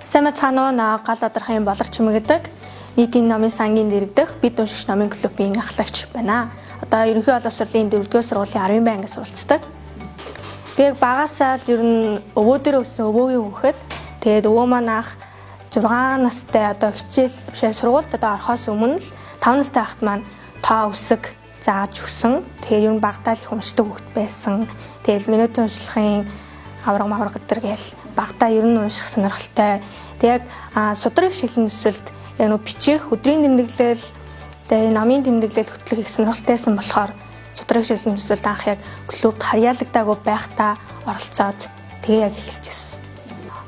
Сайн мэцхан уу гал одрахын болорч мэгдэг нийтийн номын сангийн дэрэгдэх бид уншигч номын клубын ахлагч байна. Одоо ерөнхий боловсролын 4-р сургуулийн 10 байнгын суралцдаг. Би яг багасаа л ер нь өвөө дээр өссөн өвөөгийн хүүхэд. Тэгээд өвөө маань анх 6 настай одоо хичээл бишээ сургуульд одоо орохоос өмнө л 5 настай хахад маань тоо үсэг зааж өгсөн. Тэгээд ер нь багтаа л их уншдаг хүүхэд байсан. Тэгэл минутын уншлагын авраг гэдэр гээл багтаа ер нь унших сонирхолтой. Тэг яг судрыг шиглэн төсөлд яг нөө бичих өдрийн тэмдэглэл тэгээ намын тэмдэглэл хөтлөх их сонирхолтойсэн болохоор судрыг шиглэн төсөлд анх яг клубт харьяалагдаагүй байхдаа оролцоод тэгээ яг эхэлчихсэн.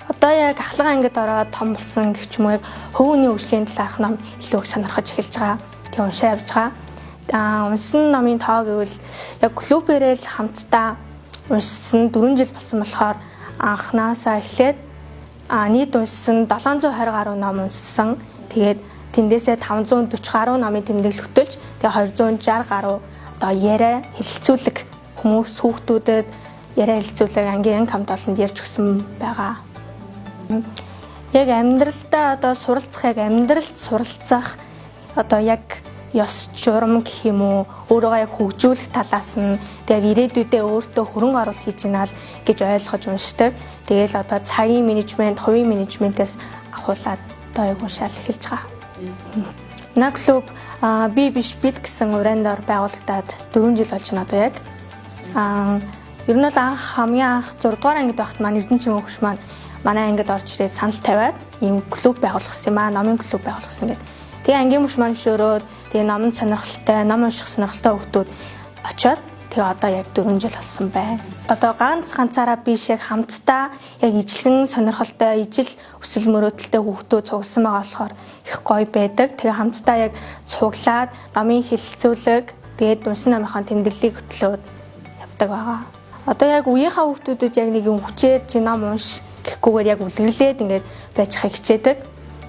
Одоо яг ахлах ангид ороод том болсон гэх юм уу яг хөвгөний хөгжлийн талаарх ном илүү их сонирхож эхэлж байгаа. Тэгээ уншаа явж байгаа. Уншсан номын тоо гэвэл яг клубээрээ л хамтдаа уншсан 4 жил болсон болохоор анхнаасаа эхлээд нийт уншсан 720 гаруй ном уншсан. Тэгээд тэндээсээ 540 гаруй номын тэмдэглэл хөтөлж тэгээд 260 гаруй одоо яриа хэлэлцүүлэг хүмүүс хүүхдүүдэд яриа хэлэлцүүлэг ангийн хамт олонд ярьж өгсөн байгаа. Яг амьдралдаа одоо суралцах яг амьдралд суралцах одоо яг ёс журам гэх юм уу өөрийгөө яг хөгжүүлэх талаас нь яг ирээдүйдээ өөртөө хөрөнгө оруулалт хийж гинэ гэж ойлгож уншдаг. Тэгээл одоо цагийн менежмент, хувийн менежментээс ахуулаад одоо яг уншаал эхэлж байгаа. На клуб би биш бид гэсэн урандор байгуулагдаад 4 жил болж байна одоо яг. Ер нь бол хамгийн анх 6 дугаар ангид байхад маань Эрдэнэчийн хөгш маань манай ангид орж ирээд санал тавиад ийм клуб байгуулсан юм аа, номын клуб байгуулсан гэдэг. Тэгээ ангийн мөш маань шөөрөөд тэгээ номын сонирхолтой, ном унших сонирхолтой хүмүүс очиод тэгээ одоо яг 4 жил болсон байна. Одоо ганцаараа биш яг хамтдаа яг ижлэн сонирхолтой, ижил өсөл мөрөөдөлтэй хүмүүс цугласан байгаа болохоор их гоё байдаг. Тэгээ хамтдаа яг цуглаад номын хэлэлцүүлэг, тэгээд уншсан номынхаа тэмдэглэлийг хөтлөөд явдаг байгаа. Одоо яг үеийнхаа хүмүүсд яг нэг юм хүчээр чи ном унш гэхгүйгээр яг үлгэрлээд ингээд байж хаа хичээдэг.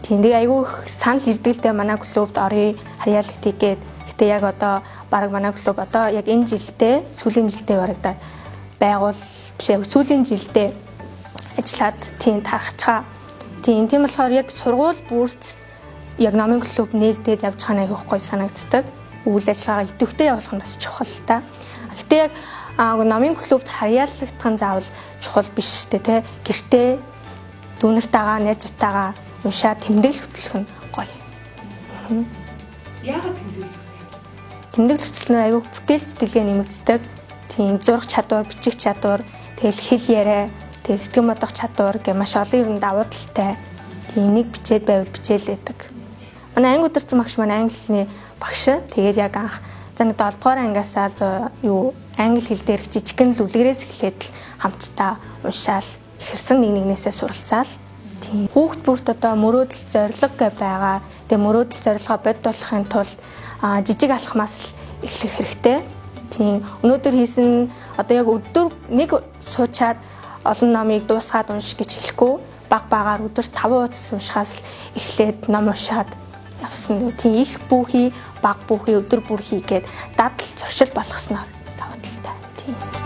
Тэгээ айгүй санал ирдэгтэй манай клубд орё харьяалагдъя гээд. Гэтэ яг одоо баг манай клуб одоо яг энэ жилдээ сүүлийн жилдээ барагдаад байгуул бишээ сүүлийн жилдээ ажиллаад тийм тархацгаа. Тийм болохоор яг сургууль бүрт яг номын клуб нэгдээд явж байгаа нэг их гоё санагддаг. Үйл ажиллагаа идэвхтэй явуулах нь бас чухал та. Гэтэ яг номын клубт харьяалагдах нь заавал чухал биш шүү дээ тий. Гэртээ дүүнэртэйгээ найзтайгаа уншаа тэмдэглэл хөтлөх нь гоё. Яагаад тэмдэглэл хөтлөх? Тэмдэглэл хөтлөх нь аюу бүтээл сэтгэлгээ нэмэгддэг. Тийм зурх чадвар, бичих чадвар, тэгэл хэл яриа, тэгэл сэтгэн бодох чадвар гэх маш олон юм давуу талтай. Тийм нэг бичээд байвал бичээл байдаг. Манай анги удирдсан багш маань англи хэлний багш. Тэгээд яг анх за нэг 7 дугаар ангиасаа англи хэл дээр жижигхэн л үлгэрээс эхлээд л хамтдаа уншаал эхэлсэн нэгнээсээ суралцаал. Хүүхд бүрт одоо мөрөөдөл зорилго гэж байгаа. Тэгээ мөрөөдөл зорилгоо бод болохын тулд жижиг алхмаас л эхлэх хэрэгтэй. Тийм өнөөдөр хийсэн одоо яг өдөр нэг суучаад олон номыг дуусгаад унших гэж хэлэхгүй. Багаар өдөр 5 хуудас уншихаас л эхлээд ном уншаад явсан. Тийм их бүхий, баг бүхий, өдөр бүр хийгээд дадал зуршил болгосноор давуу талтай. Тийм.